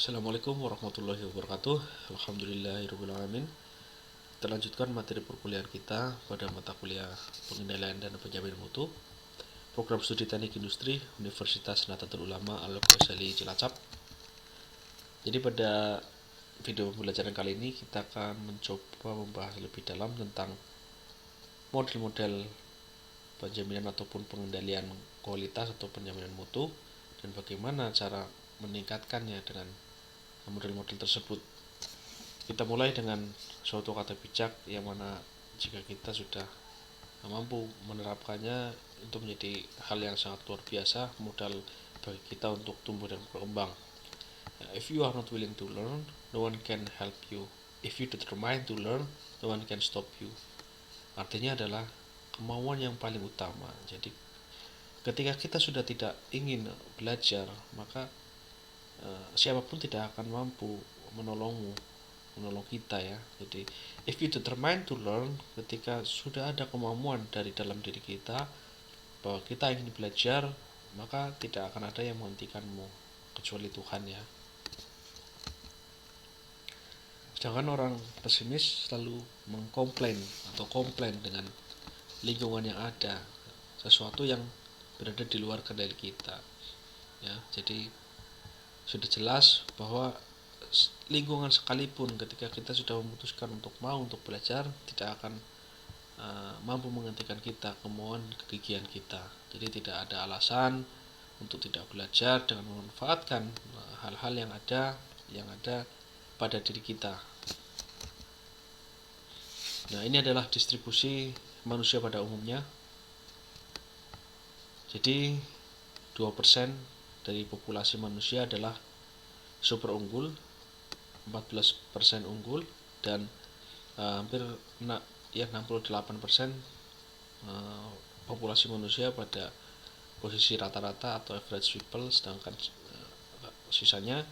Assalamualaikum warahmatullahi wabarakatuh. Alhamdulillahirrahmanirrahim. Kita lanjutkan materi perkuliahan kita pada mata kuliah pengendalian dan penjamin mutu, program studi teknik industri Universitas Nahdlatul Ulama Al-Ghazali Cilacap. Jadi pada video pembelajaran kali ini kita akan mencoba membahas lebih dalam tentang model-model penjaminan ataupun pengendalian kualitas atau penjaminan mutu dan bagaimana cara meningkatkannya dengan model-model tersebut. Kita mulai dengan suatu kata bijak yang mana jika kita sudah mampu menerapkannya itu menjadi hal yang sangat luar biasa, modal bagi kita untuk tumbuh dan berkembang. If you are not willing to learn, no one can help you. If you determine to learn, no one can stop you. Artinya adalah kemauan yang paling utama. Jadi ketika kita sudah tidak ingin belajar, maka siapapun tidak akan mampu menolong kita ya. Jadi if you determine to learn, ketika sudah ada kemauan dari dalam diri kita bahwa kita ingin belajar, maka tidak akan ada yang menghentikanmu kecuali Tuhan ya. Sedangkan orang pesimis selalu mengkomplain atau komplain dengan lingkungan yang ada, sesuatu yang berada di luar kendali kita ya. Jadi sudah jelas bahwa lingkungan sekalipun ketika kita sudah memutuskan untuk belajar tidak akan mampu menghentikan kita, kemauan kegigihan kita. Jadi tidak ada alasan untuk tidak belajar dengan memanfaatkan hal-hal yang ada pada diri kita. Nah, ini adalah distribusi manusia pada umumnya. Jadi 2% dari populasi manusia adalah super unggul, 14% unggul, dan hampir 68% populasi manusia pada posisi rata-rata atau average people, sedangkan sisanya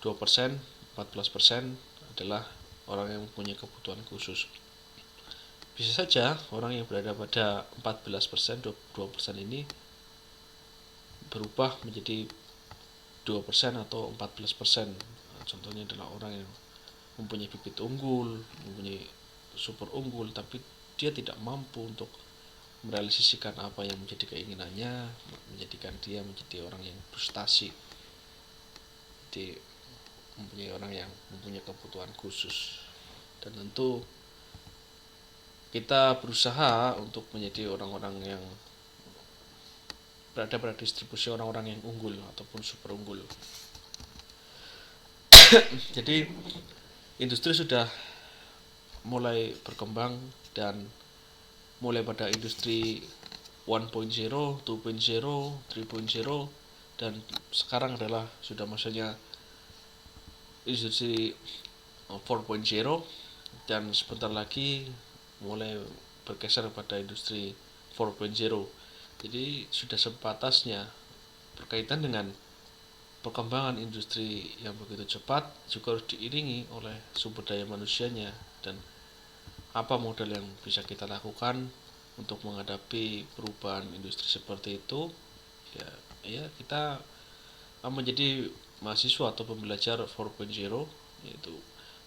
2%, 14% adalah orang yang mempunyai kebutuhan khusus. Bisa saja orang yang berada pada 14%, 2% ini berubah menjadi 2% atau 14%. Contohnya adalah orang yang mempunyai bibit unggul, mempunyai super unggul, tapi dia tidak mampu untuk merealisasikan apa yang menjadi keinginannya, menjadikan dia menjadi orang yang frustasi. Jadi mempunyai orang yang mempunyai kebutuhan khusus. Dan tentu kita berusaha untuk menjadi orang-orang yang berada pada distribusi orang-orang yang unggul ataupun super unggul. Jadi industri sudah mulai berkembang dan mulai pada industri 1.0, 2.0, 3.0, dan sekarang adalah sudah masanya industri 4.0 dan sebentar lagi mulai bergeser pada industri 4.0. Jadi sudah sepatasnya berkaitan dengan perkembangan industri yang begitu cepat juga harus diiringi oleh sumber daya manusianya dan apa model yang bisa kita lakukan untuk menghadapi perubahan industri seperti itu ya kita menjadi mahasiswa atau pembelajar 4.0, yaitu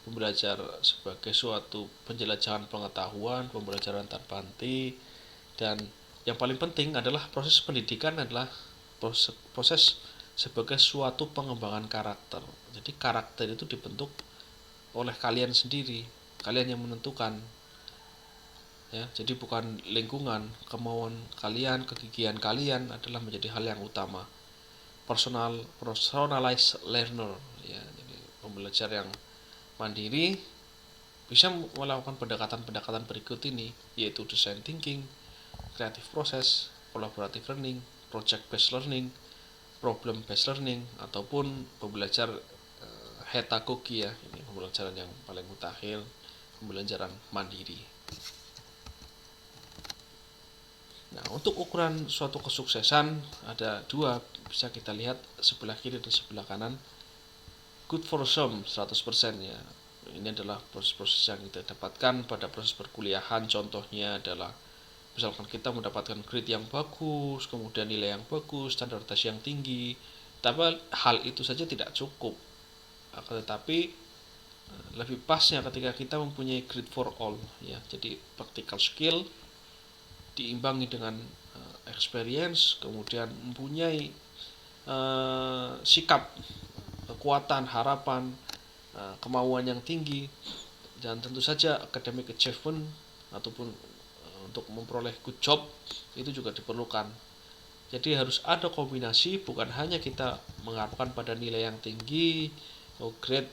pembelajar sebagai suatu penjelajahan pengetahuan, pembelajaran tanpa henti, dan yang paling penting adalah proses pendidikan adalah proses sebagai suatu pengembangan karakter. Jadi karakter itu dibentuk oleh kalian sendiri, kalian yang menentukan ya. Jadi bukan lingkungan, kemauan kalian, kegigihan kalian adalah menjadi hal yang utama. Personalized learner ya, jadi pembelajar yang mandiri bisa melakukan pendekatan-pendekatan berikut ini, yaitu design thinking, creative process, collaborative learning, project based learning, problem based learning, ataupun pembelajar heterogogi ya, ini pembelajaran yang paling mutakhir, pembelajaran mandiri. Nah, untuk ukuran suatu kesuksesan ada dua, bisa kita lihat sebelah kiri dan sebelah kanan. Good for some 100% ya. Ini adalah proses-proses yang kita dapatkan pada proses perkuliahan. Contohnya adalah misalkan kita mendapatkan grade yang bagus, kemudian nilai yang bagus, standarisasi yang tinggi. Tapi hal itu saja tidak cukup. Akan tetapi lebih pasnya ketika kita mempunyai grade for all ya. Jadi practical skill diimbangi dengan experience, kemudian mempunyai sikap, kekuatan, harapan, kemauan yang tinggi, dan tentu saja academic achievement ataupun untuk memperoleh good job itu juga diperlukan. Jadi harus ada kombinasi, bukan hanya kita mengharapkan pada nilai yang tinggi, grade,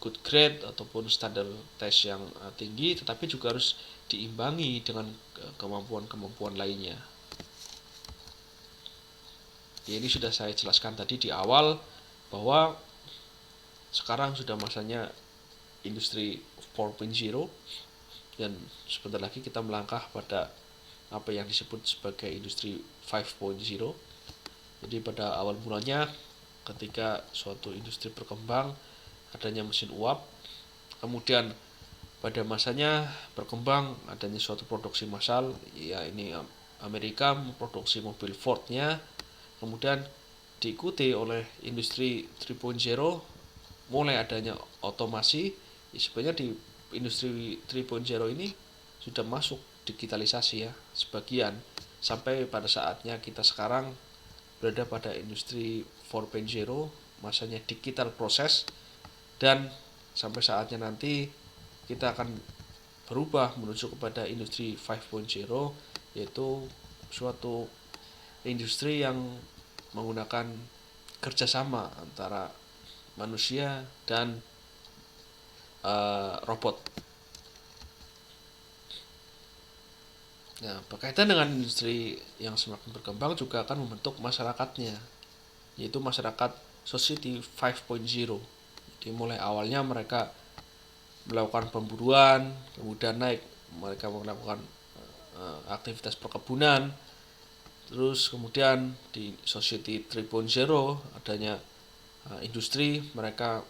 good grade ataupun standar tes yang tinggi, tetapi juga harus diimbangi dengan kemampuan-kemampuan lainnya. Ya, ini sudah saya jelaskan tadi di awal bahwa sekarang sudah masanya industri 4.0 dan sebentar lagi kita melangkah pada apa yang disebut sebagai industri 5.0. Jadi pada awal mulanya ketika suatu industri berkembang adanya mesin uap, kemudian pada masanya berkembang adanya suatu produksi massal, ya ini Amerika memproduksi mobil Ford-nya, kemudian diikuti oleh industri 3.0, mulai adanya otomasi. Sebenarnya di industri 3.0 ini sudah masuk digitalisasi ya sebagian, sampai pada saatnya kita sekarang berada pada industri 4.0, masanya digital proses, dan sampai saatnya nanti kita akan berubah menuju kepada industri 5.0, yaitu suatu industri yang menggunakan kerjasama antara manusia dan robot. Nah, berkaitan dengan industri yang semakin berkembang juga akan membentuk masyarakatnya, yaitu masyarakat society 5.0. Jadi mulai awalnya mereka melakukan pemburuan, kemudian naik mereka melakukan aktivitas perkebunan, terus kemudian di society 3.0 adanya industri, mereka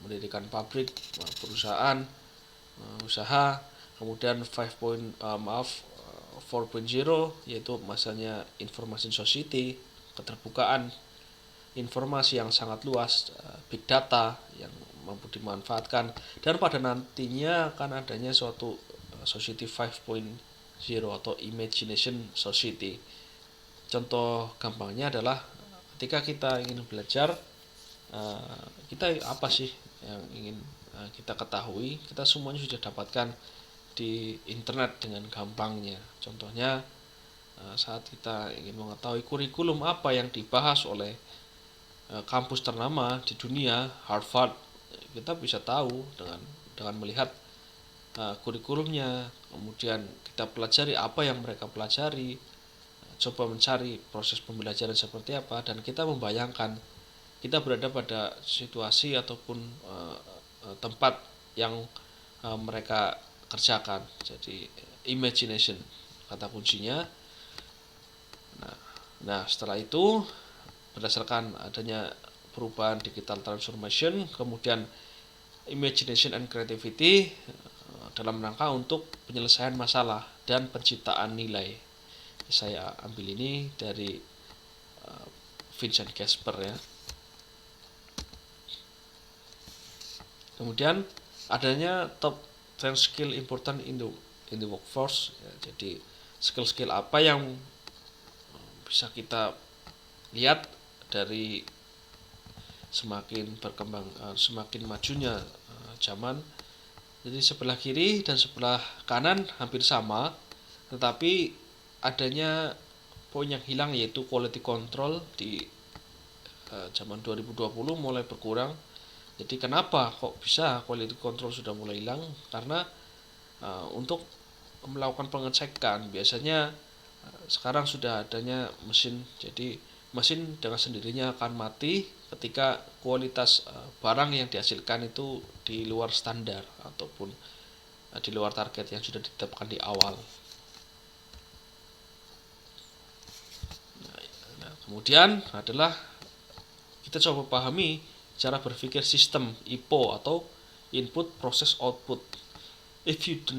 mendirikan pabrik, perusahaan, usaha. Kemudian 4.0 yaitu masanya information society, keterbukaan informasi yang sangat luas, big data yang mampu dimanfaatkan, dan pada nantinya akan adanya suatu society 5.0 atau imagination society. Contoh gampangnya adalah ketika kita ingin belajar, kita apa sih yang ingin kita ketahui, kita semuanya sudah dapatkan di internet dengan gampangnya. Contohnya saat kita ingin mengetahui kurikulum apa yang dibahas oleh kampus ternama di dunia, Harvard, kita bisa tahu dengan melihat kurikulumnya, kemudian kita pelajari apa yang mereka pelajari, coba mencari proses pembelajaran seperti apa, dan kita membayangkan kita berada pada situasi ataupun tempat yang mereka kerjakan. Jadi imagination kata kuncinya. Nah, setelah itu berdasarkan adanya perubahan digital transformation, kemudian imagination and creativity dalam rangka untuk penyelesaian masalah dan penciptaan nilai. Saya ambil ini dari Vincent Casper ya. Kemudian adanya top 10 skill important in the workforce ya, jadi skill-skill apa yang bisa kita lihat dari semakin berkembang, semakin majunya zaman. Jadi sebelah kiri dan sebelah kanan hampir sama, tetapi adanya poin yang hilang, yaitu quality control di zaman 2020 mulai berkurang. Jadi kenapa kok bisa quality control sudah mulai hilang? Karena untuk melakukan pengecekan biasanya sekarang sudah adanya mesin. Jadi mesin dengan sendirinya akan mati ketika kualitas barang yang dihasilkan itu di luar standar ataupun di luar target yang sudah ditetapkan di awal. Nah, kemudian adalah kita coba pahami cara berpikir sistem IPO atau input process output. If you do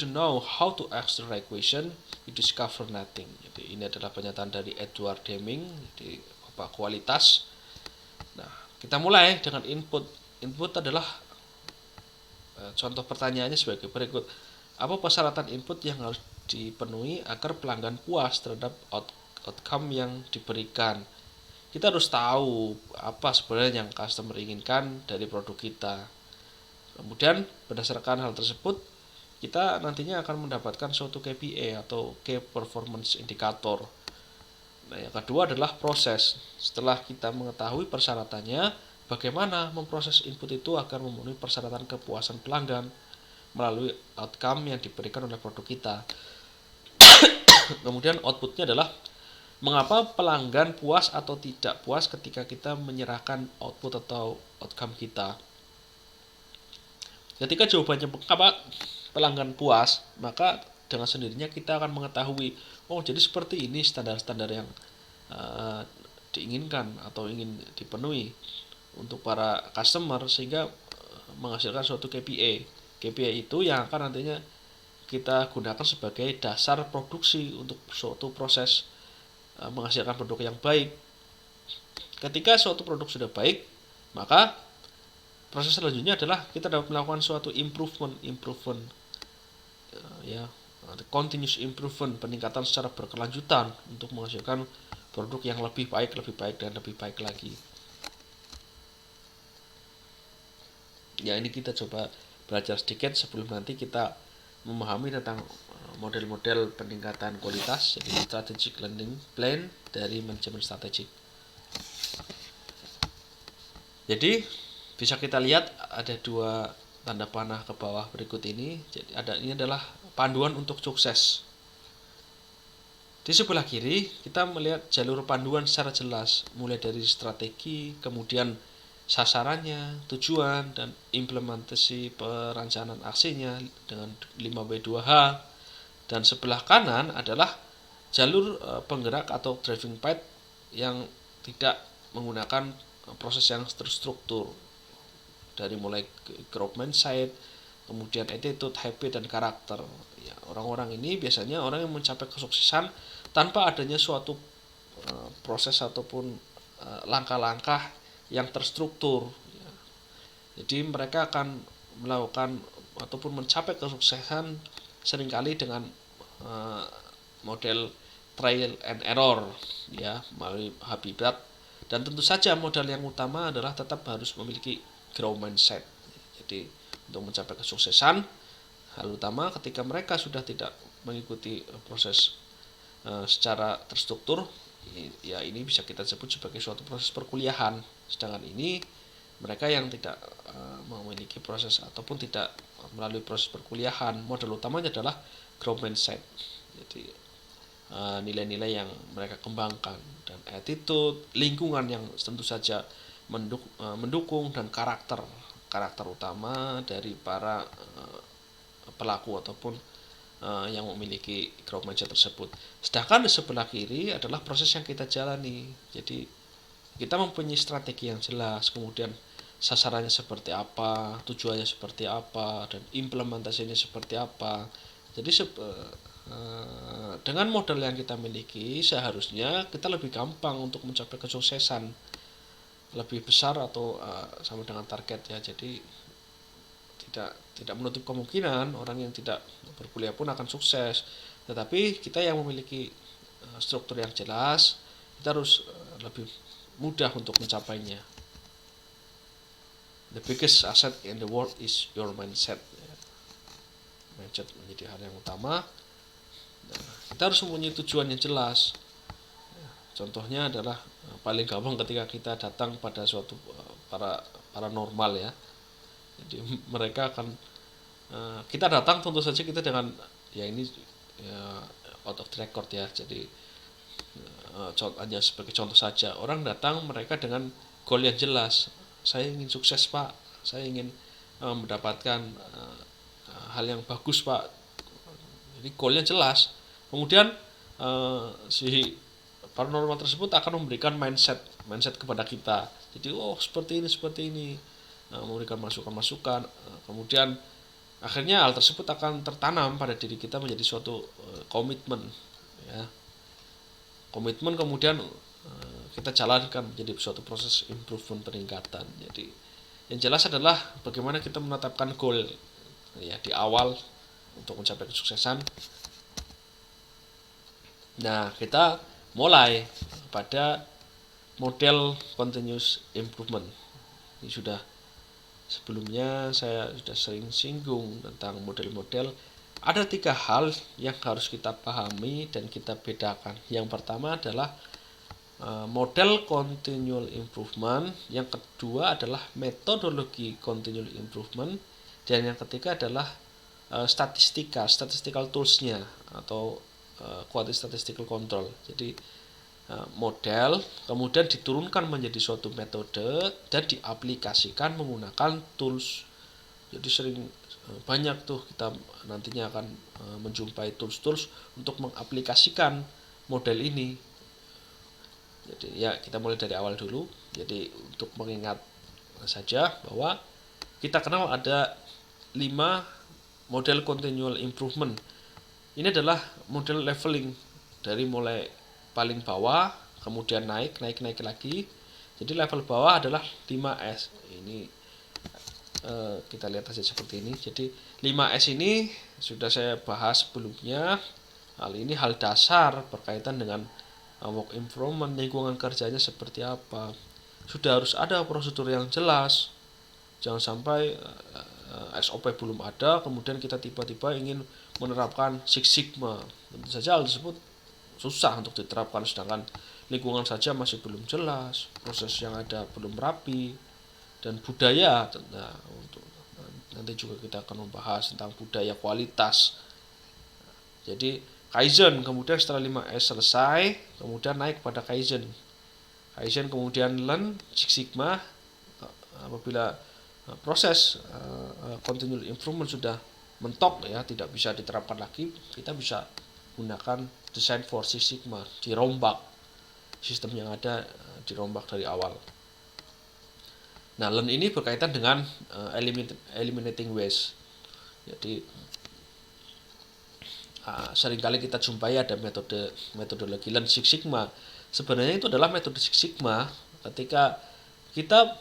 know how to ask the right question, you discover nothing. Jadi ini adalah pernyataan dari Edward Deming di kualitas. Nah, Kita mulai dengan input. Input adalah contoh pertanyaannya sebagai berikut. Apa persyaratan input yang harus dipenuhi agar pelanggan puas terhadap outcome yang diberikan? Kita harus tahu apa sebenarnya yang customer inginkan dari produk kita. Kemudian berdasarkan hal tersebut, kita nantinya akan mendapatkan suatu KPI atau Key Performance Indicator. Nah, yang kedua adalah proses. Setelah kita mengetahui persyaratannya, bagaimana memproses input itu agar memenuhi persyaratan kepuasan pelanggan melalui outcome yang diberikan oleh produk kita. Kemudian outputnya adalah mengapa pelanggan puas atau tidak puas ketika kita menyerahkan output atau outcome kita. Ketika jawabannya mengapa pelanggan puas, maka dengan sendirinya kita akan mengetahui, oh jadi seperti ini standar-standar yang diinginkan atau ingin dipenuhi untuk para customer, sehingga menghasilkan suatu KPI. KPI itu yang akan nantinya kita gunakan sebagai dasar produksi untuk suatu proses menghasilkan produk yang baik. Ketika suatu produk sudah baik, maka proses selanjutnya adalah kita dapat melakukan suatu improvement ya, continuous improvement, peningkatan secara berkelanjutan untuk menghasilkan produk yang lebih baik dan lebih baik lagi. Ya, ini kita coba belajar sedikit sebelum nanti kita memahami tentang model-model peningkatan kualitas, jadi strategic learning plan dari manajemen strategik. Jadi bisa kita lihat ada dua tanda panah ke bawah berikut ini. Jadi ini adalah panduan untuk sukses. Di sebelah kiri kita melihat jalur panduan secara jelas, mulai dari strategi, kemudian sasarannya, tujuan, dan implementasi perencanaan aksinya dengan 5W2H. Dan sebelah kanan adalah jalur penggerak atau driving path yang tidak menggunakan proses yang terstruktur, dari mulai growth mindset, kemudian attitude, habit, dan karakter. Ya, orang-orang ini biasanya orang yang mencapai kesuksesan tanpa adanya suatu proses ataupun langkah-langkah yang terstruktur. Ya. Jadi mereka akan melakukan ataupun mencapai kesuksesan seringkali dengan model trial and error, ya, melalui habitat. Dan tentu saja modal yang utama adalah tetap harus memiliki growth mindset. Jadi untuk mencapai kesuksesan, hal utama ketika mereka sudah tidak mengikuti proses secara terstruktur, ya ini bisa kita sebut sebagai suatu proses perkuliahan. Sedangkan ini mereka yang tidak memiliki proses ataupun tidak melalui proses perkuliahan, modal utamanya adalah growth mindset. Jadi nilai-nilai yang mereka kembangkan, dan attitude, lingkungan yang tentu saja mendukung, dan karakter utama dari para pelaku ataupun yang memiliki growth mindset tersebut. Sedangkan di sebelah kiri adalah proses yang kita jalani. Jadi kita mempunyai strategi yang jelas, kemudian sasarannya seperti apa, tujuannya seperti apa, dan implementasinya seperti apa. Jadi dengan modal yang kita miliki, seharusnya kita lebih gampang untuk mencapai kesuksesan lebih besar atau sama dengan target, ya. Jadi tidak menutup kemungkinan orang yang tidak berkuliah pun akan sukses, tetapi kita yang memiliki struktur yang jelas, kita harus lebih mudah untuk mencapainya. The biggest asset in the world is your mindset. Mindset menjadi hal yang utama. Nah, kita harus mempunyai tujuan yang jelas. Contohnya adalah paling gampang ketika kita datang pada suatu paranormal, ya. Jadi mereka akan kita datang tentu saja kita dengan, ya ini out of the record, ya. Jadi hanya sebagai contoh saja, orang datang mereka dengan goal yang jelas. Saya ingin sukses, Pak. Saya ingin mendapatkan hal yang bagus, Pak. Jadi goalnya jelas. Kemudian si paranormal tersebut akan memberikan mindset kepada kita. Jadi seperti ini, memberikan masukan-masukan. Kemudian akhirnya hal tersebut akan tertanam pada diri kita menjadi suatu komitmen, ya. Komitmen, kemudian kita jalankan menjadi suatu proses improvement, peningkatan. Jadi yang jelas adalah bagaimana kita menetapkan goal ya di awal untuk mencapai kesuksesan. Nah, kita mulai pada model continuous improvement. Ini sudah sebelumnya saya sudah sering singgung tentang model-model. Ada 3 hal yang harus kita pahami dan kita bedakan. Yang pertama adalah model continual improvement, yang kedua adalah metodologi continual improvement, dan yang ketiga adalah statistical toolsnya atau quality statistical control. Jadi model kemudian diturunkan menjadi suatu metode dan diaplikasikan menggunakan tools. Jadi sering banyak tuh kita nantinya akan menjumpai tools-tools untuk mengaplikasikan model ini. Jadi ya kita mulai dari awal dulu. Jadi untuk mengingat saja bahwa kita kenal ada 5 model continual improvement. Ini adalah model leveling dari mulai paling bawah kemudian naik lagi. Jadi level bawah adalah 5S. Ini kita lihat saja seperti ini. Jadi 5S ini sudah saya bahas sebelumnya. Hal ini hal dasar berkaitan dengan work improvement, lingkungan kerjanya seperti apa. Sudah harus ada prosedur yang jelas. Jangan sampai SOP belum ada, kemudian kita tiba-tiba ingin menerapkan Six Sigma. Tentu saja hal tersebut susah untuk diterapkan, sedangkan lingkungan saja masih belum jelas, proses yang ada belum rapi, dan budaya. Nah, untuk nanti juga kita akan membahas tentang budaya kualitas. Jadi Kaizen, kemudian setelah 5S selesai, kemudian naik pada Kaizen kemudian Lean, Six Sigma. Apabila proses continual improvement sudah mentok ya, tidak bisa diterapkan lagi, kita bisa gunakan design for Six Sigma, dirombak sistem yang ada, dirombak dari awal. Nah, Lean ini berkaitan dengan eliminating waste. Jadi seringkali kita jumpai ada metodologi Lean Six Sigma. Sebenarnya itu adalah metode Six Sigma. Ketika kita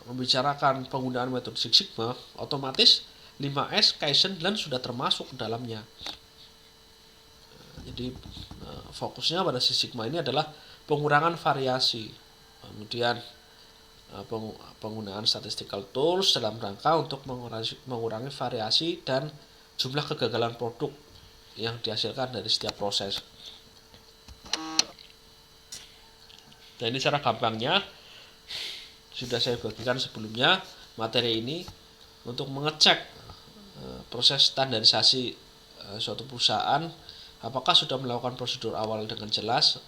membicarakan penggunaan metode Six Sigma, otomatis 5S, Kaizen, Lean sudah termasuk dalamnya. Jadi fokusnya pada Six Sigma ini adalah pengurangan variasi, kemudian penggunaan statistical tools dalam rangka untuk mengurangi variasi dan jumlah kegagalan produk yang dihasilkan dari setiap proses. Nah, ini cara gampangnya sudah saya bagikan sebelumnya materi ini untuk mengecek proses standarisasi suatu perusahaan, apakah sudah melakukan prosedur awal dengan jelas.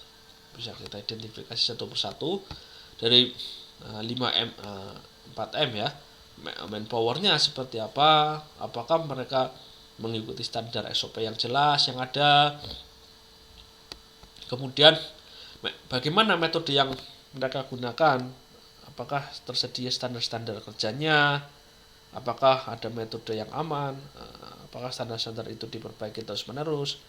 Bisa kita identifikasi satu persatu dari 5M, 4M ya. Manpowernya seperti apa, apakah mereka mengikuti standar SOP yang jelas yang ada. Kemudian bagaimana metode yang mereka gunakan, apakah tersedia standar-standar kerjanya, apakah ada metode yang aman, apakah standar-standar itu diperbaiki terus-menerus.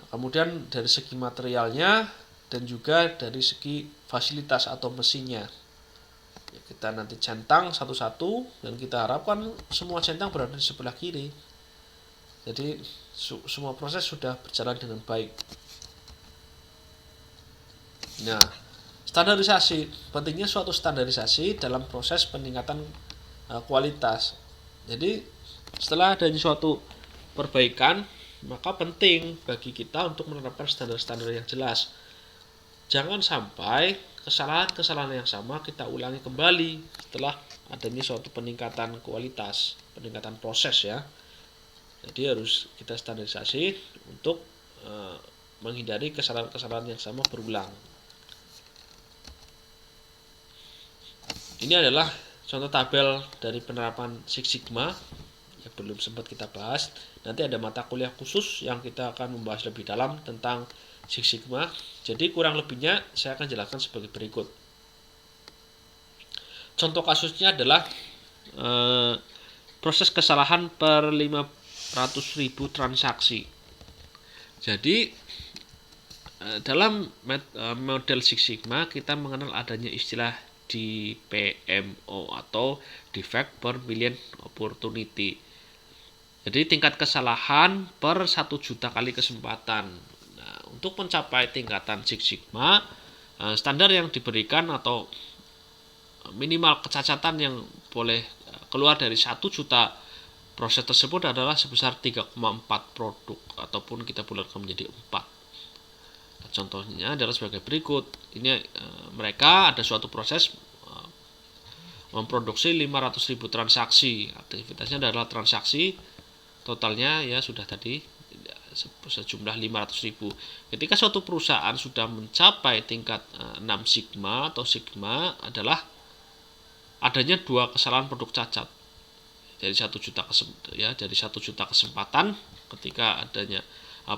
Kemudian dari segi materialnya dan juga dari segi fasilitas atau mesinnya. Ya, kita nanti centang satu-satu dan kita harapkan semua centang berada di sebelah kiri. Jadi semua proses sudah berjalan dengan baik. Nah, standarisasi, pentingnya suatu standarisasi dalam proses peningkatan kualitas. Jadi setelah adanya suatu perbaikan, maka penting bagi kita untuk menerapkan standar-standar yang jelas. Jangan sampai kesalahan-kesalahan yang sama kita ulangi kembali setelah adanya suatu peningkatan kualitas, peningkatan proses ya. Jadi harus kita standarisasi untuk menghindari kesalahan-kesalahan yang sama berulang. Ini adalah contoh tabel dari penerapan Six Sigma yang belum sempat kita bahas. Nanti ada mata kuliah khusus yang kita akan membahas lebih dalam tentang Six Sigma. Jadi kurang lebihnya saya akan jelaskan sebagai berikut. Contoh kasusnya adalah proses kesalahan per 500.000 transaksi. Jadi dalam model Six Sigma kita mengenal adanya istilah DPMO atau Defect per Million Opportunity. Jadi tingkat kesalahan per 1 juta kali kesempatan. Nah, untuk mencapai tingkatan Six Sigma, standar yang diberikan atau minimal kecacatan yang boleh keluar dari 1 juta proses tersebut adalah sebesar 3,4 produk, ataupun kita bulatkan menjadi 4. Contohnya adalah sebagai berikut. Ini mereka ada suatu proses memproduksi 500.000 transaksi. Aktivitasnya adalah transaksi totalnya ya sudah tadi sejumlah 500.000. Ketika suatu perusahaan sudah mencapai tingkat 6 sigma atau sigma adalah adanya 2 kesalahan produk cacat. Dari 1 juta kesempatan ketika adanya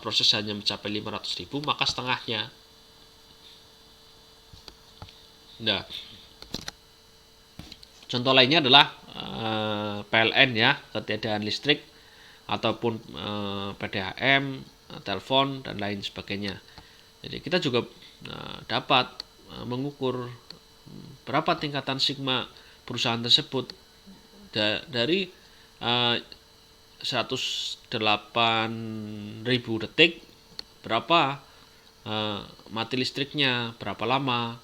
proses hanya mencapai 500.000, maka setengahnya. Nah, contoh lainnya adalah PLN ya, ketiadaan listrik ataupun PDAM, telepon dan lain sebagainya. Jadi kita juga dapat mengukur berapa tingkatan sigma perusahaan tersebut dari 108.000 detik berapa mati listriknya, berapa lama.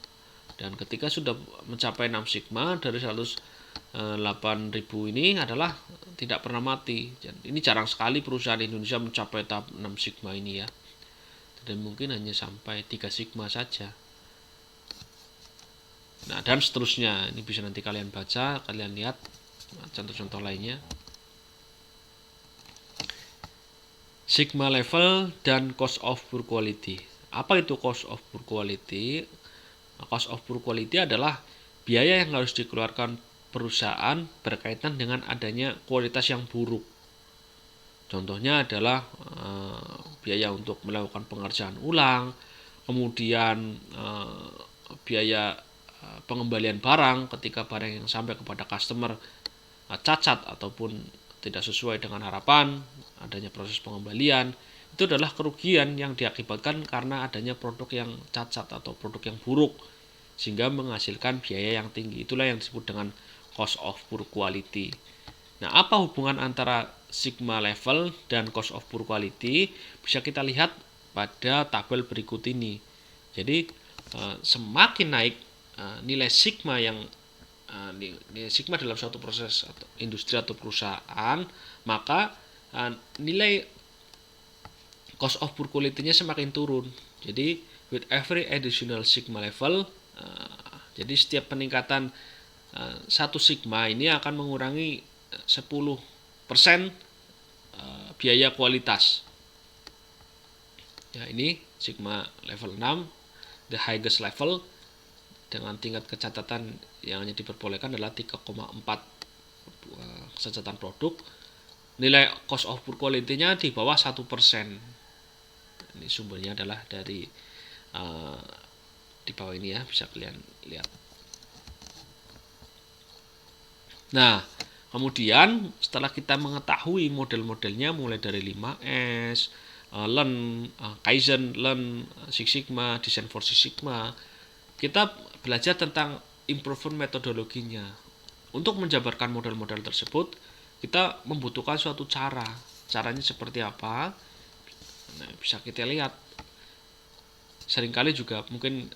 Dan ketika sudah mencapai 6 sigma dari 108.000 ini adalah tidak pernah mati. Ini jarang sekali perusahaan Indonesia mencapai tahap 6 sigma ini ya. Dan mungkin hanya sampai 3 sigma saja. Nah, dan seterusnya. Ini bisa nanti kalian baca, kalian lihat contoh-contoh lainnya. Sigma level dan cost of poor quality. Apa itu cost of poor quality? Cost of poor quality adalah biaya yang harus dikeluarkan perusahaan berkaitan dengan adanya kualitas yang buruk. Contohnya adalah biaya untuk melakukan pengerjaan ulang, kemudian biaya pengembalian barang ketika barang yang sampai kepada customer cacat ataupun tidak sesuai dengan harapan, adanya proses pengembalian. Itu adalah kerugian yang diakibatkan karena adanya produk yang cacat atau produk yang buruk sehingga menghasilkan biaya yang tinggi. Itulah yang disebut dengan cost of poor quality. Nah, apa hubungan antara sigma level dan cost of poor quality? Bisa kita lihat pada tabel berikut ini. Jadi semakin naik nilai sigma nilai sigma dalam suatu proses atau industri atau perusahaan, maka nilai cost of poor quality-nya semakin turun. Jadi with every additional sigma level, jadi setiap peningkatan 1 sigma ini akan mengurangi 10% biaya kualitas. Ya, ini sigma level 6, the highest level dengan tingkat kecacatan yang hanya diperbolehkan adalah 3,4 kecacatan produk. Nilai cost of poor quality-nya di bawah 1%. Ini sumbernya adalah dari di bawah ini ya, bisa kalian lihat. Nah, kemudian setelah kita mengetahui model-modelnya mulai dari 5S, Learn, Kaizen, Learn, Six Sigma, Design for Six Sigma, kita belajar tentang improvement metodologinya. Untuk menjabarkan model-model tersebut, kita membutuhkan suatu cara. Caranya seperti apa? Nah, bisa kita lihat. Seringkali juga mungkin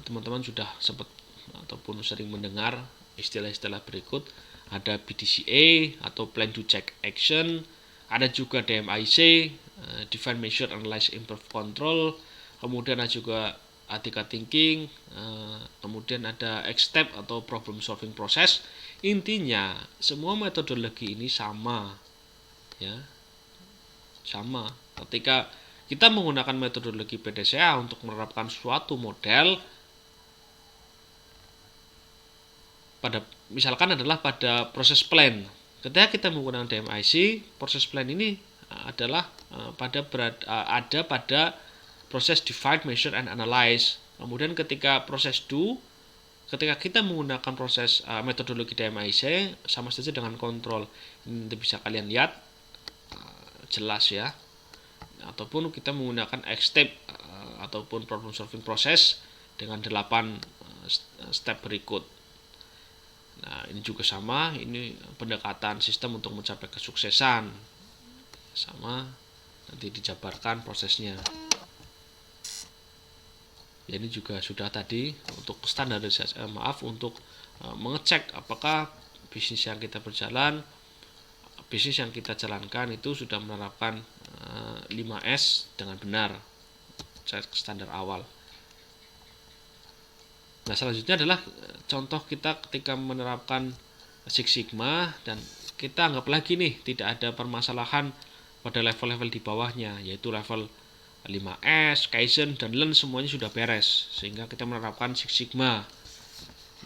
teman-teman sudah sempat ataupun sering mendengar istilah-istilah berikut. Ada PDCA atau Plan to Check Action, ada juga DMIC, Define, Measure, Analyze, Improve, Control, kemudian ada juga ATK Thinking, kemudian ada X-Step atau Problem Solving Process. Intinya semua metodologi ini sama, ya, sama. Ketika kita menggunakan metodologi PDCA untuk menerapkan suatu model, misalkan adalah pada proses plan. Ketika kita menggunakan DMIC, proses plan ini adalah ada pada proses Define, Measure, and Analyze. Kemudian ketika proses Do, ketika kita menggunakan proses metodologi DMIC, sama saja dengan kontrol. Ini bisa kalian lihat jelas ya. ataupun kita menggunakan X-step ataupun problem solving proses dengan 8 step berikut. Nah, ini juga sama, ini pendekatan sistem untuk mencapai kesuksesan. Sama, nanti dijabarkan prosesnya. Ya, ini juga sudah tadi untuk standarisasi, untuk mengecek apakah bisnis yang kita jalankan itu sudah menerapkan 5S dengan benar, cek standar awal. Nah, selanjutnya adalah contoh kita ketika menerapkan Six Sigma dan kita anggap lagi nih tidak ada permasalahan pada level-level di bawahnya, yaitu level 5S, Kaizen, dan Lean semuanya sudah beres sehingga kita menerapkan Six Sigma.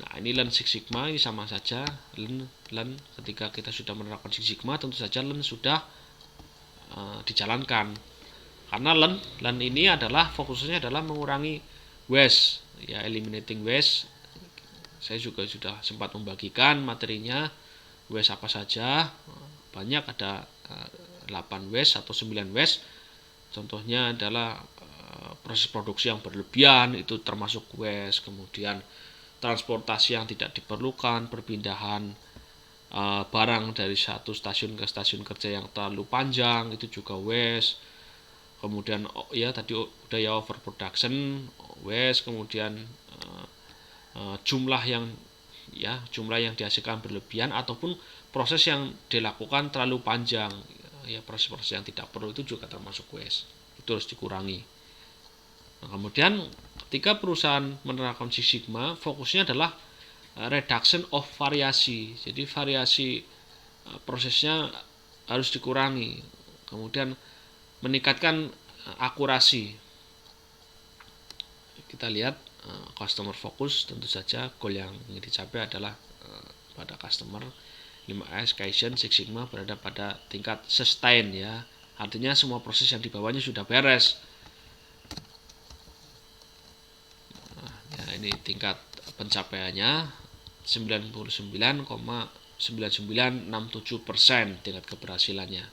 Nah, ini Lean Six Sigma ini sama saja. Lean ketika kita sudah menerapkan Six Sigma, tentu saja Lean sudah dijalankan. Karena Lean ini adalah fokusnya adalah mengurangi waste, ya, eliminating waste. Saya juga sudah sempat membagikan materinya waste apa saja. Banyak, ada 8 waste atau 9 waste. Contohnya adalah proses produksi yang berlebihan, itu termasuk waste. Kemudian transportasi yang tidak diperlukan, perpindahan barang dari satu stasiun ke stasiun kerja yang terlalu panjang, itu juga waste. Kemudian ya tadi udah ya, overproduction waste. Kemudian jumlah yang dihasilkan berlebihan ataupun proses yang dilakukan terlalu panjang, ya, proses-proses yang tidak perlu itu juga termasuk waste, itu harus dikurangi. Nah, kemudian ketika perusahaan menerapkan Six Sigma, fokusnya adalah reduction of variasi, jadi variasi prosesnya harus dikurangi, kemudian meningkatkan akurasi. Kita lihat customer focus, tentu saja goal yang ingin dicapai adalah pada customer. 5S, Kaizen, Six Sigma berada pada tingkat sustain, ya. Artinya semua proses yang di bawahnya sudah beres. Nah, ya, ini tingkat pencapaiannya 99,9967% tingkat keberhasilannya.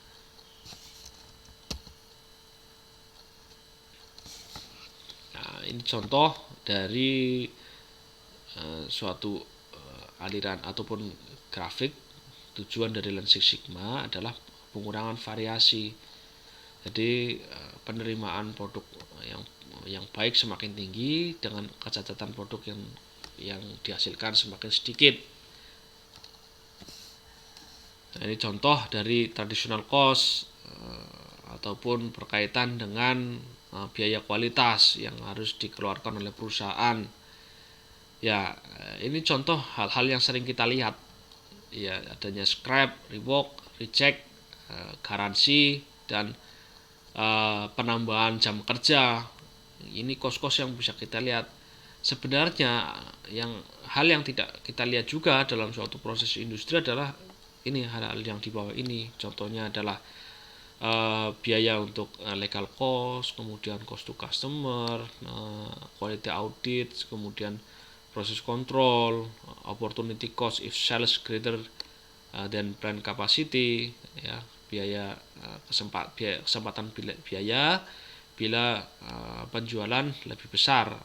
Nah, ini contoh dari suatu aliran ataupun grafik. Tujuan dari Lean Six Sigma adalah pengurangan variasi. Jadi penerimaan produk yang baik semakin tinggi dengan kecacatan produk yang dihasilkan semakin sedikit. Nah, ini contoh dari traditional cost ataupun berkaitan dengan biaya kualitas yang harus dikeluarkan oleh perusahaan. Ya, ini contoh hal-hal yang sering kita lihat. Ya, adanya scrap, rework, reject, garansi, dan penambahan jam kerja. Ini kos-kos yang bisa kita lihat. Sebenarnya hal yang tidak kita lihat juga dalam suatu proses industri adalah ini hal-hal yang di bawah ini. Contohnya adalah biaya untuk legal cost, kemudian cost to customer, quality audit, kemudian proses control, opportunity cost if sales greater than planned capacity, ya, biaya kesempatan biaya bila penjualan lebih besar.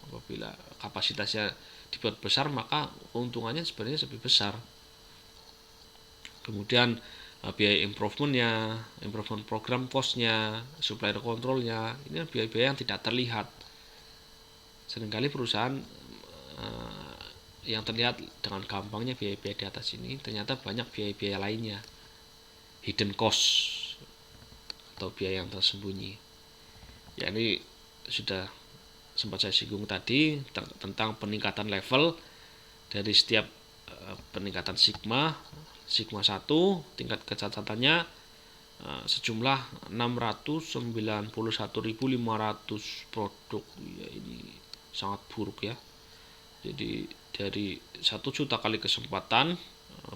Apabila kapasitasnya dibuat besar, maka keuntungannya sebenarnya lebih besar. Kemudian biaya improvement program costnya, supplier controlnya, ini biaya-biaya yang tidak terlihat. Seringkali perusahaan yang terlihat dengan gampangnya biaya-biaya di atas ini, ternyata banyak biaya-biaya lainnya, hidden cost atau biaya yang tersembunyi. Ya, ini sudah sempat saya singgung tadi tentang peningkatan level dari setiap peningkatan Sigma 1, tingkat kecacatannya sejumlah 691.500 produk. Ya, ini sangat buruk, ya. Jadi dari 1 juta kali kesempatan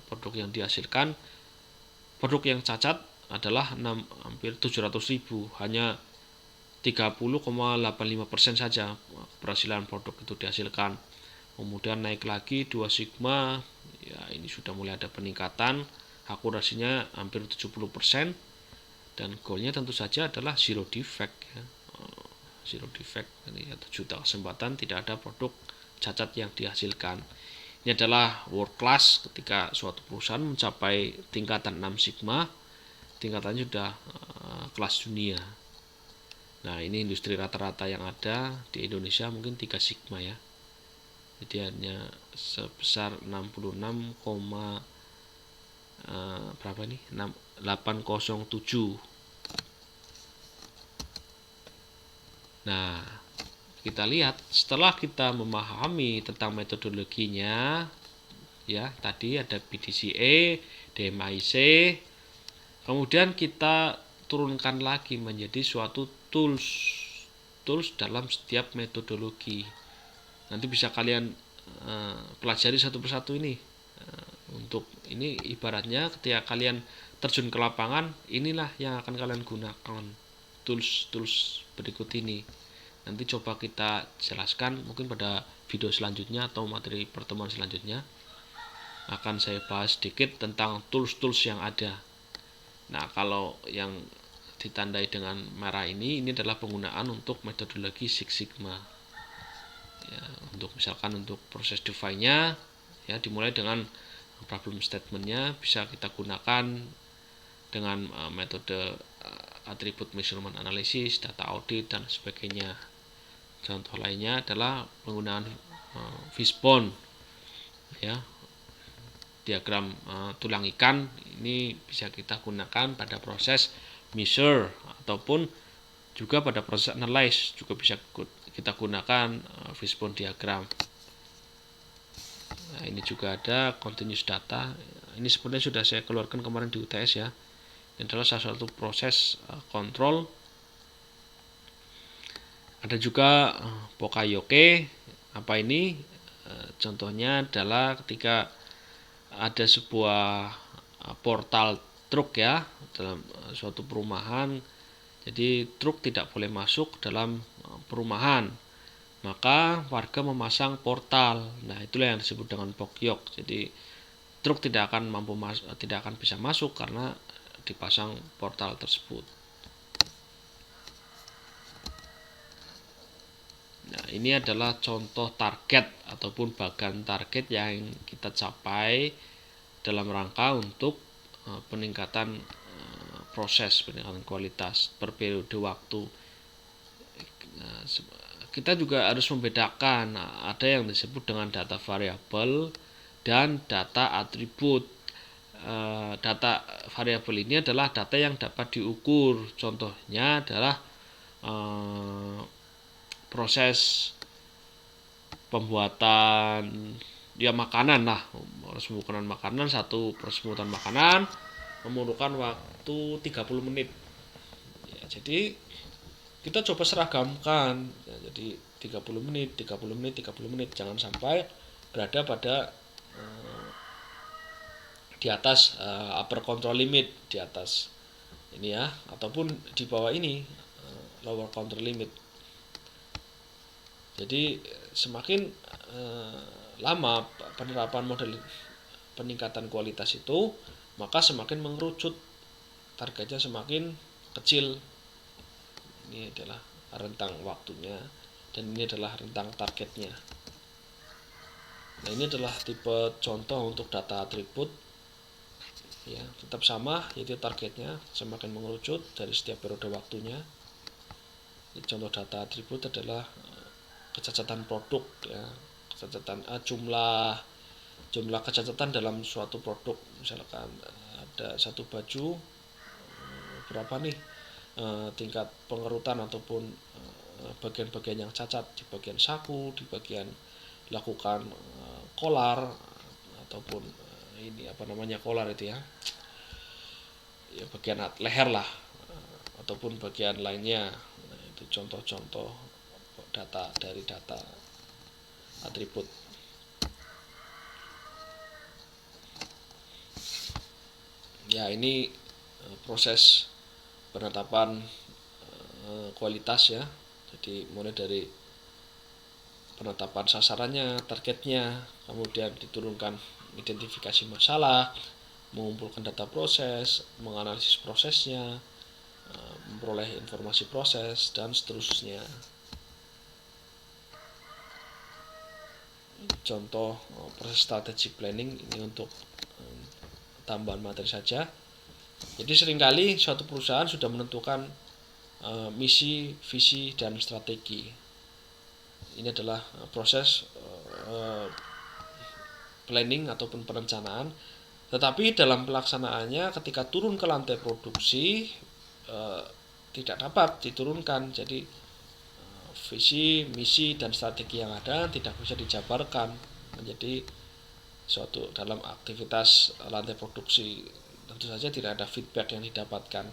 produk yang dihasilkan, produk yang cacat adalah hampir 700.000, hanya 30,85% saja keberhasilan produk itu dihasilkan. Kemudian naik lagi 2 Sigma, ya, ini sudah mulai ada peningkatan, akurasinya hampir 70%. dan goalnya tentu saja adalah zero defect ya. Zero defect atau juta kesempatan tidak ada produk cacat yang dihasilkan. Ini adalah world class ketika suatu perusahaan mencapai tingkatan 6 sigma, tingkatannya sudah kelas dunia. Nah, ini industri rata-rata yang ada di Indonesia mungkin 3 sigma ya. Jadi hanya sebesar 66, berapa nih? 807. Nah, kita lihat setelah kita memahami tentang metodologinya ya, tadi ada PDCA, DMIC, kemudian kita turunkan lagi menjadi suatu tools dalam setiap metodologi. Nanti bisa kalian pelajari satu persatu ini. Untuk ini ibaratnya ketika kalian terjun ke lapangan, inilah yang akan kalian gunakan tools berikut ini. Nanti coba kita jelaskan mungkin pada video selanjutnya atau materi pertemuan selanjutnya akan saya bahas sedikit tentang tools yang ada. Nah, kalau yang ditandai dengan merah ini adalah penggunaan untuk metodologi Six Sigma ya, untuk misalkan untuk proses define-nya ya, dimulai dengan problem statement-nya bisa kita gunakan dengan metode attribute measurement analysis, data audit dan sebagainya. Contoh lainnya adalah penggunaan fishbone ya, diagram tulang ikan. Ini bisa kita gunakan pada proses measure ataupun juga pada proses analyze juga bisa kita gunakan fishbone diagram. Nah, ini juga ada continuous data. Ini sebenarnya sudah saya keluarkan kemarin di UTS ya. Ini adalah salah satu proses kontrol. Ada juga Pokayoke. Apa ini? Contohnya adalah ketika ada sebuah portal truk ya dalam suatu perumahan. Jadi truk tidak boleh masuk dalam perumahan. Maka warga memasang portal. Nah, itulah yang disebut dengan pokyok. Jadi truk tidak akan bisa masuk karena dipasang portal tersebut. Nah, ini adalah contoh target ataupun bagan target yang kita capai dalam rangka untuk peningkatan proses, peningkatan kualitas per periode waktu. Nah, kita juga harus membedakan, ada yang disebut dengan data variabel dan data atribut. Data variabel ini adalah data yang dapat diukur. Contohnya adalah proses pembuatan ya makanan lah, proses pembuatan makanan, satu proses pembuatan makanan memerlukan waktu 30 menit ya, jadi kita coba seragamkan ya, jadi 30 menit, 30 menit, 30 menit, jangan sampai berada pada di atas upper control limit, di atas ini ya, ataupun di bawah ini lower control limit. Jadi semakin lama penerapan model peningkatan kualitas itu, maka semakin mengerucut, targetnya semakin kecil. Ini adalah rentang waktunya dan ini adalah rentang targetnya. Nah, ini adalah tipe contoh untuk data atribut ya, tetap sama, yaitu targetnya semakin mengerucut dari setiap periode waktunya. Contoh data atribut adalah kecacatan produk ya, kecacatan jumlah kecacatan dalam suatu produk. Misalkan ada satu baju, berapa nih tingkat pengerutan ataupun bagian-bagian yang cacat di bagian saku, di bagian lakukan kolar ataupun ini apa namanya kolar itu ya, ya bagian leher lah ataupun bagian lainnya. Nah, itu contoh-contoh data dari data atribut. Ya, ini proses penetapan kualitas ya. Jadi mulai dari penetapan sasarannya, targetnya, kemudian diturunkan identifikasi masalah, mengumpulkan data proses, menganalisis prosesnya, memperoleh informasi proses, dan seterusnya. Contoh proses strategic planning ini untuk tambahan materi saja. Jadi seringkali suatu perusahaan sudah menentukan misi, visi, dan strategi. Ini adalah proses planning ataupun perencanaan. Tetapi dalam pelaksanaannya ketika turun ke lantai produksi tidak dapat diturunkan. Jadi visi, misi, dan strategi yang ada tidak bisa dijabarkan menjadi suatu dalam aktivitas lantai produksi. Tentu saja tidak ada feedback yang didapatkan.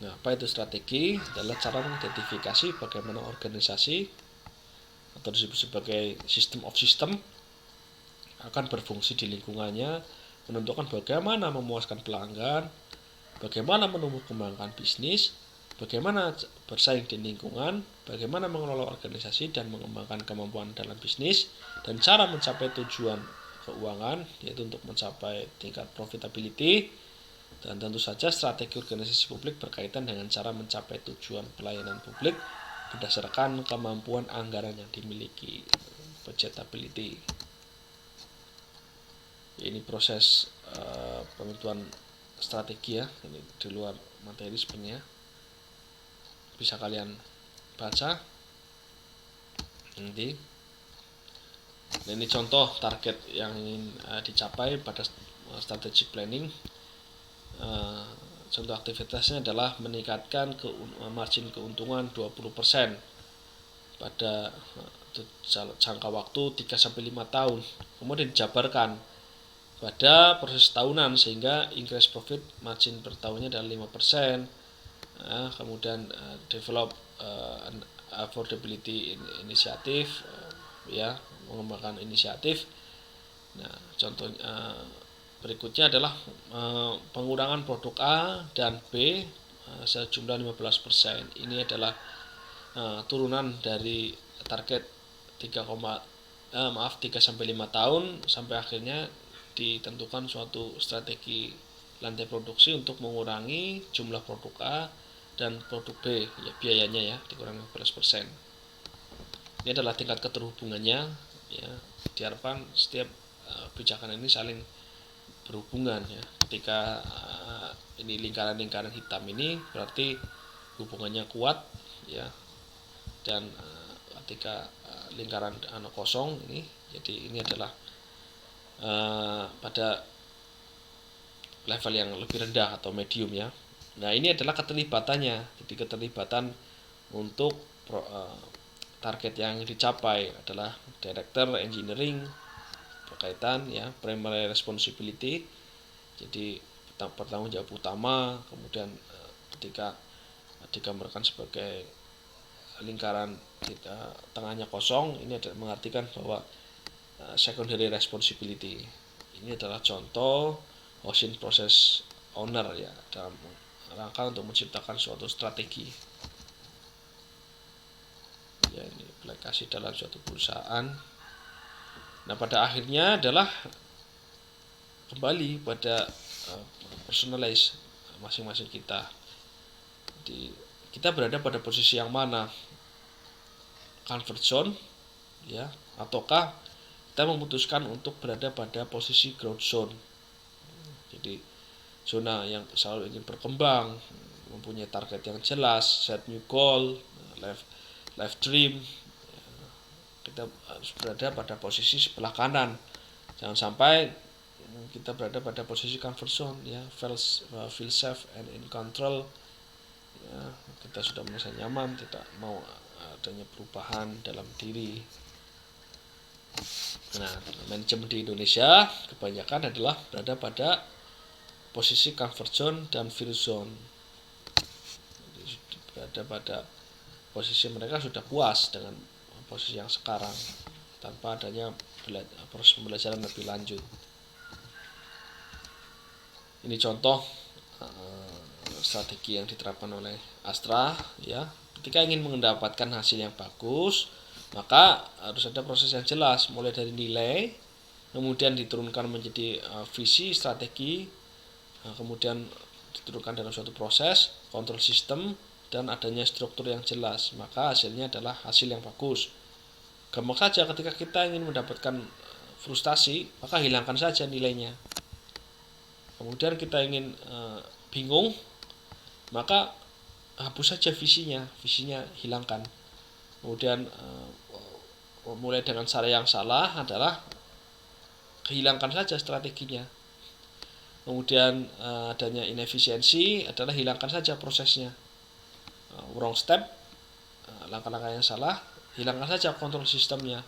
Nah, apa itu strategi? Adalah cara mengidentifikasi bagaimana organisasi atau disebut sebagai system of system akan berfungsi di lingkungannya, menentukan bagaimana memuaskan pelanggan, bagaimana menumbuh kembangkan bisnis, bagaimana bersaing di lingkungan, bagaimana mengelola organisasi dan mengembangkan kemampuan dalam bisnis, dan cara mencapai tujuan keuangan, yaitu untuk mencapai tingkat profitability. Dan tentu saja strategi organisasi publik berkaitan dengan cara mencapai tujuan pelayanan publik berdasarkan kemampuan anggaran yang dimiliki, budgetability. Ini proses penentuan strategi ya, ini di luar materi sebenarnya, bisa kalian baca nanti. Dan ini contoh target yang ingin dicapai pada strategic planning. Contoh aktivitasnya adalah meningkatkan margin keuntungan 20% pada jangka waktu 3-5 tahun. Kemudian dijabarkan pada proses tahunan sehingga increase profit margin per tahunnya adalah 5%. Kemudian develop affordability inisiatif, ya, mengembangkan inisiatif. Nah, contoh berikutnya adalah pengurangan produk A dan B sejumlah 15%. Ini adalah turunan dari target 3-5 tahun sampai akhirnya ditentukan suatu strategi lantai produksi untuk mengurangi jumlah produk A dan produk B, ya, biayanya ya dikurangi 15%. Ini adalah tingkat keterhubungannya, ya. Diharapkan setiap kebijakan ini saling berhubungan ya. Ketika ini lingkaran-lingkaran hitam ini berarti hubungannya kuat ya, dan ketika lingkaran kosong ini, jadi ini adalah pada level yang lebih rendah atau medium ya. Nah, ini adalah keterlibatannya. Jadi keterlibatan untuk target yang dicapai adalah director engineering berkaitan ya, primary responsibility, jadi bertanggung jawab utama. Kemudian ketika digambarkan sebagai lingkaran tengahnya kosong, ini adalah mengartikan bahwa secondary responsibility ini adalah contoh housing process owner ya, dalam rangka untuk menciptakan suatu strategi ya, ini aplikasi dalam suatu perusahaan. Nah, pada akhirnya adalah kembali pada personalize masing-masing kita. Jadi, kita berada pada posisi yang mana? Comfort zone ya, ataukah kita memutuskan untuk berada pada posisi growth zone? Jadi zona yang selalu ingin berkembang, mempunyai target yang jelas, set new goal, life dream. Kita harus berada pada posisi sebelah kanan. Jangan sampai kita berada pada posisi comfort zone ya, feel safe and in control ya, kita sudah merasa nyaman, tidak mau adanya perubahan dalam diri. Nah, manajemen di Indonesia kebanyakan adalah berada pada posisi comfort zone dan feel zone. Jadi, berada pada posisi mereka sudah puas dengan posisi yang sekarang tanpa adanya proses pembelajaran lebih lanjut. Ini contoh strategi yang diterapkan oleh Astra ya. Ketika ingin mendapatkan hasil yang bagus, maka harus ada proses yang jelas, mulai dari nilai, kemudian diturunkan menjadi visi, strategi, kemudian diturunkan dalam suatu proses, kontrol sistem, dan adanya struktur yang jelas, maka hasilnya adalah hasil yang bagus. Gampang saja ketika kita ingin mendapatkan frustasi, maka hilangkan saja nilainya. Kemudian kita ingin bingung, maka hapus saja visinya hilangkan. Kemudian mulai dengan cara yang salah adalah hilangkan saja strateginya. Kemudian adanya inefisiensi adalah hilangkan saja prosesnya. Wrong step, langkah-langkah yang salah, hilangkan saja kontrol sistemnya.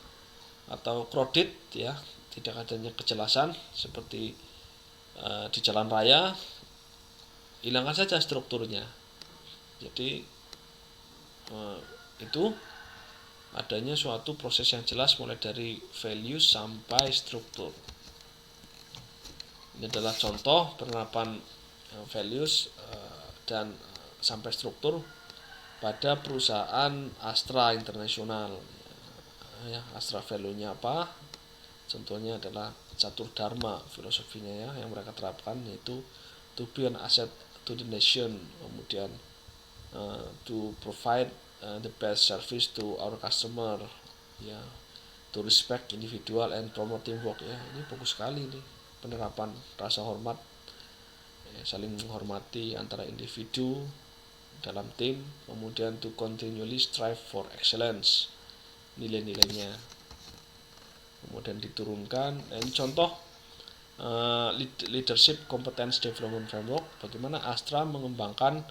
Atau crowded, ya, tidak adanya kejelasan seperti di jalan raya, hilangkan saja strukturnya. Jadi itu adanya suatu proses yang jelas mulai dari values sampai struktur. Ini adalah contoh penerapan values dan sampai struktur pada perusahaan Astra Internasional. Ya, Astra value-nya apa? Contohnya adalah catur dharma filosofinya, ya, yang mereka terapkan, yaitu to be an asset to the nation, kemudian to provide the best service to our customer, ya, to respect individual and promote teamwork. Ya, ini bagus sekali nih penerapan rasa hormat, ya, saling menghormati antara individu dalam tim, kemudian to continually strive for excellence, nilai-nilainya kemudian diturunkan. Nah, ini contoh leadership competence development framework, bagaimana Astra mengembangkan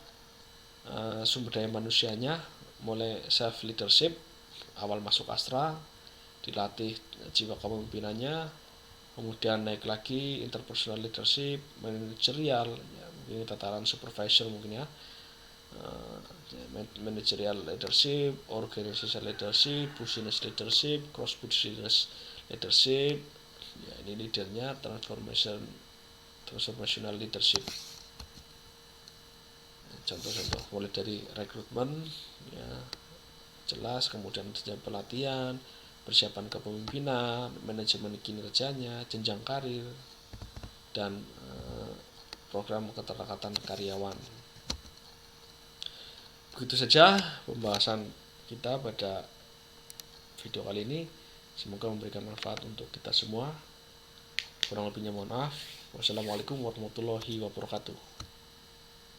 sumber daya manusianya, mulai self leadership awal masuk Astra, dilatih jiwa kepemimpinannya, kemudian naik lagi interpersonal leadership, manajerial, ya, ini tataran supervisor mungkin, ya, managerial leadership, organizational leadership, business leadership, cross business leadership, ya, ini leadernya transformational leadership. Contoh-contoh mulai dari rekrutmen, ya, jelas, kemudian pelatihan, persiapan kepemimpinan, manajemen kinerjanya, jenjang karir, dan program keterlekatan karyawan. Begitu saja pembahasan kita pada video kali ini. Semoga memberikan manfaat untuk kita semua. Kurang lebihnya mohon maaf. Wassalamualaikum warahmatullahi wabarakatuh.